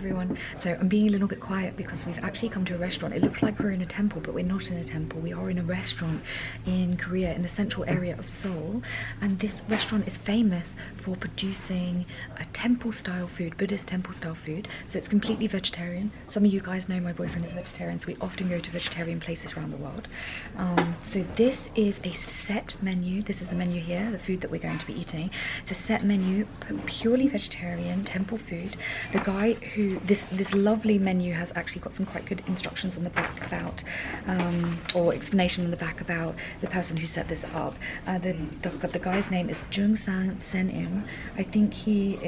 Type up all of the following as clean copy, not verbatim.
everyone. So I'm being a little bit quiet because we've actually come to a restaurant. It looks like we're in a temple, but we're not in a temple. We are in a restaurant in Korea, in the central area of Seoul. And this restaurant is famous for producing a temple style food, Buddhist temple style food. So it's completely vegetarian. Some of you guys know my boyfriend is vegetarian, so we often go to vegetarian places around the world. So this is a set menu. This is the menu here, the food that we're going to be eating. It's a set menu, purely vegetarian temple food. The guy who this lovely menu has actually got some quite good instructions on the back about or explanation on the back about the person who set this up. The guy's name is Sanchon. I think he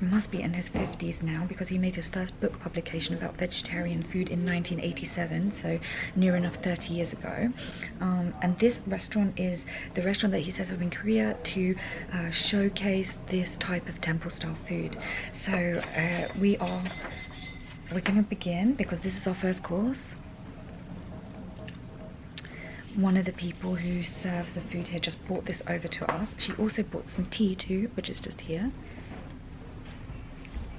must be in his 50s now, because he made his first book publication about vegetarian food in 1987, so near enough 30 years ago. And this restaurant is the restaurant that he set up in Korea to showcase this type of temple style food. So we're gonna begin, because this is our first course. One of the people who serves the food here just brought this over to us. She also brought some tea too, which is just here.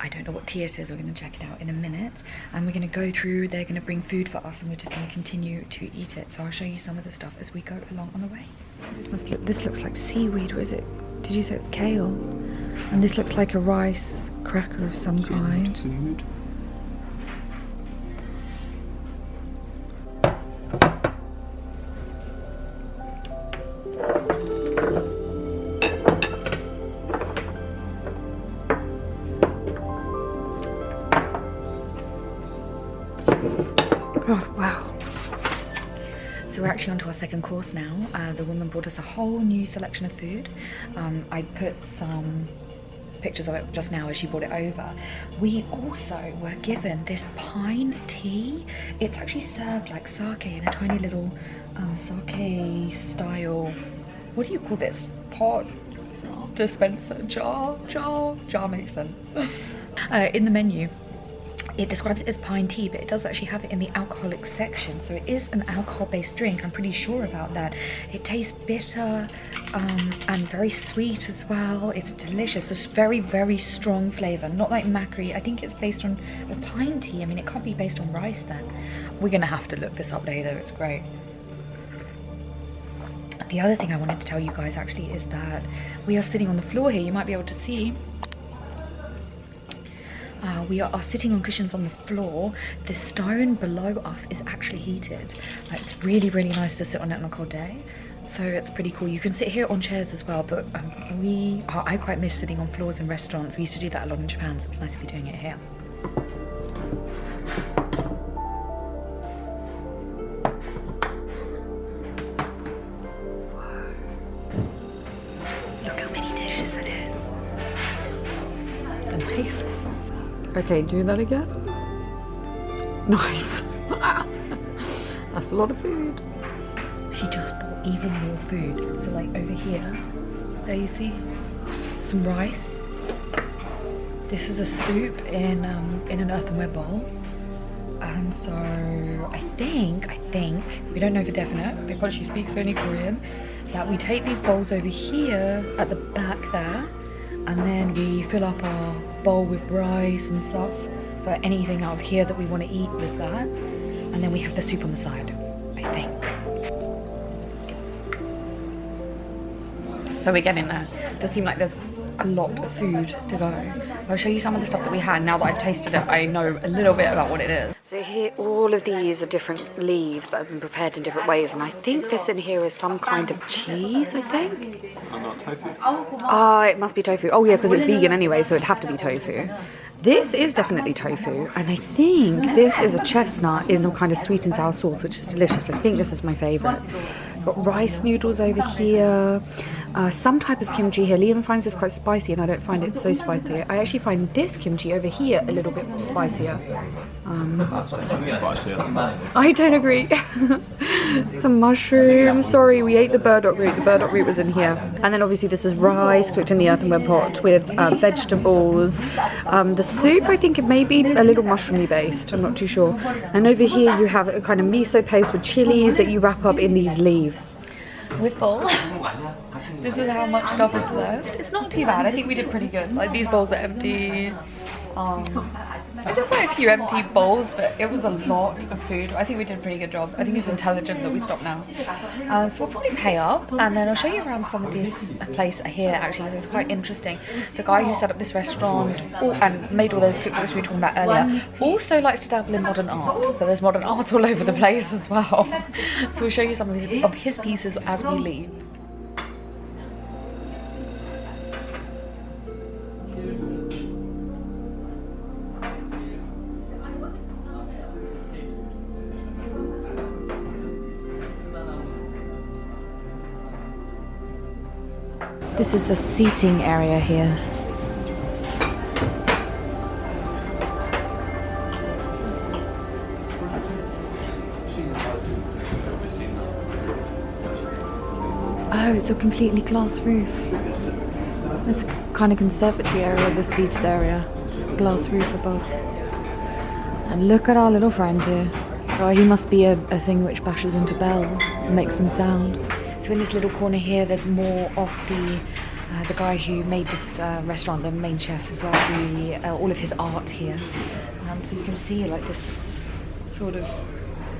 I don't know what tea it is. We're going to check it out in a minute, and we're going to go through. They're going to bring food for us, and we're just going to continue to eat it. So I'll show you some of the stuff as we go along on the way. This looks like seaweed, or is it? Did you say it's kale? And this looks like a rice cracker of some kind. Seaweed. Oh, wow. So we're actually on to our second course now. The woman brought us a whole new selection of food. I put some pictures of it just now as she brought it over. We also were given this pine tea. It's actually served like sake in a tiny little sake style, what do you call this? Pot? Dispenser? Jar makes sense. In the menu. It describes it as pine tea, but it does actually have it in the alcoholic section, so it is an alcohol-based drink. I'm pretty sure about that. It tastes bitter and very sweet as well. It's delicious. It's very, very strong flavour, not like macri. I think it's based on a pine tea. I mean, it can't be based on rice then. We're gonna have to look this up later. It's great. The other thing I wanted to tell you guys actually is that we are sitting on the floor here. You might be able to see. We are sitting on cushions on the floor. The stone below us is actually heated. It's really, really nice to sit on it on a cold day. So it's pretty cool. You can sit here on chairs as well, but I quite miss sitting on floors in restaurants. We used to do that a lot in Japan, so it's nice to be doing it here. Look how many dishes it is. Amazing. Okay, do that again. Nice. That's a lot of food. She just bought even more food. So like over here, there you see some rice. This is a soup in an earthenware bowl. And so I think, we don't know for definite because she speaks only Korean, that we take these bowls over here at the back there, and then we fill up our bowl with rice and stuff for anything out of here that we want to eat with that, and then we have the soup on the side, I think. So we're getting there. It does seem like there's a lot of food to go. I'll show you some of the stuff that we had. Now that I've tasted it, I know a little bit about what it is. So here, all of these are different leaves that have been prepared in different ways, and I think this in here is some kind of cheese, I think. Oh, not tofu. Oh, it must be tofu. Oh yeah, because it's vegan anyway, so it'd have to be tofu. This is definitely tofu, and I think this is a chestnut in some kind of sweet and sour sauce, which is delicious. I think this is my favourite. Got rice noodles over here, some type of kimchi here. Liam finds this quite spicy, and I don't find it so spicy. I actually find this kimchi over here a little bit spicier. That's definitely spicier. I don't agree. Some mushrooms. Sorry, we ate the burdock root. The burdock root was in here. And then obviously this is rice cooked in the earthenware pot with vegetables. The soup, I think it may be a little mushroomy based. I'm not too sure. And over here you have a kind of miso paste with chilies that you wrap up in these leaves. We're full. This is how much stuff is left. It's not too bad. I think we did pretty good. Like, these bowls are empty. There's quite a few empty bowls, but it was a lot of food. I think we did a pretty good job. I think it's intelligent that we stopped now. So we'll probably pay up, and then I'll show you around some of this place here actually, because it's quite interesting. The guy who set up this restaurant and made all those cookbooks we were talking about earlier also likes to dabble in modern art. So there's modern art all over the place as well. So we'll show you some of his pieces as we leave. This is the seating area here. Oh, it's a completely glass roof. It's a kind of conservatory area, the seated area. It's a glass roof above. And look at our little friend here. Oh, he must be a thing which bashes into bells and makes them sound. So in this little corner here, there's more of the guy who made this restaurant, the main chef as well, all of his art here. So you can see like this sort of,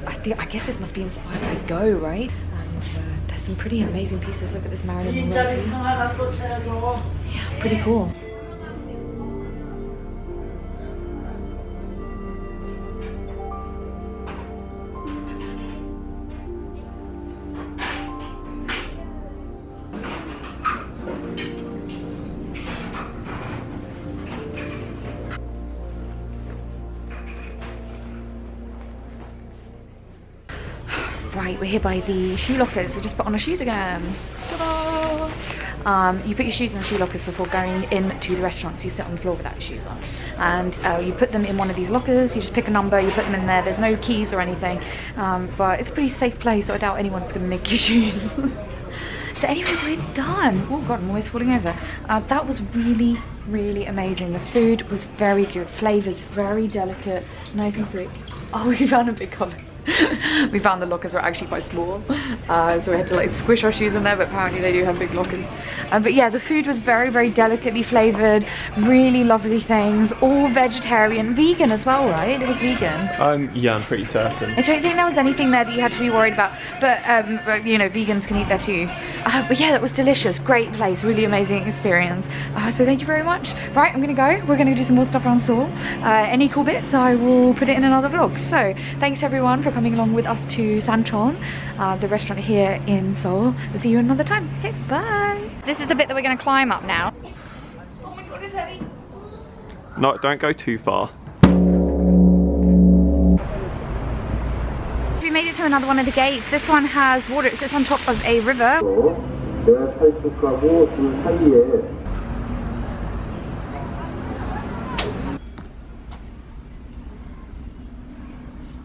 I guess this must be inspired by Go, right? And there's some pretty amazing pieces. Look at this Marilyn Monroe piece. Yeah, pretty cool. Right, we're here by the shoe lockers. We just put on our shoes again. Ta-da! You put your shoes in the shoe lockers before going into the restaurant, so you sit on the floor without your shoes on. And you put them in one of these lockers, you just pick a number, you put them in there. There's no keys or anything, but it's a pretty safe place, so I doubt anyone's going to nick your shoes. So anyway, we're done. Oh god, I'm always falling over. That was really, really amazing. The food was very good, flavors very delicate, nice and sweet. Oh, we found a big cupboard. We found the lockers were actually quite small, so we had to like squish our shoes in there, but apparently they do have big lockers. But yeah, the food was very, very delicately flavored, really lovely things, all vegetarian, vegan as well, right? It was vegan. Yeah, I'm pretty certain. I don't think there was anything there that you had to be worried about, but you know, vegans can eat there too. But yeah, that was delicious, great place, really amazing experience. So thank you very much. Right, I'm gonna go. We're gonna do some more stuff around Seoul. Any cool bits, I will put it in another vlog. So thanks everyone for coming along with us to Sanchon, the restaurant here in Seoul. We'll see you another time. Okay, bye. This is the bit that we're going to climb up now. Oh my god, it's heavy. No, don't go too far. We made it to another one of the gates. This one has water. It sits on top of a river.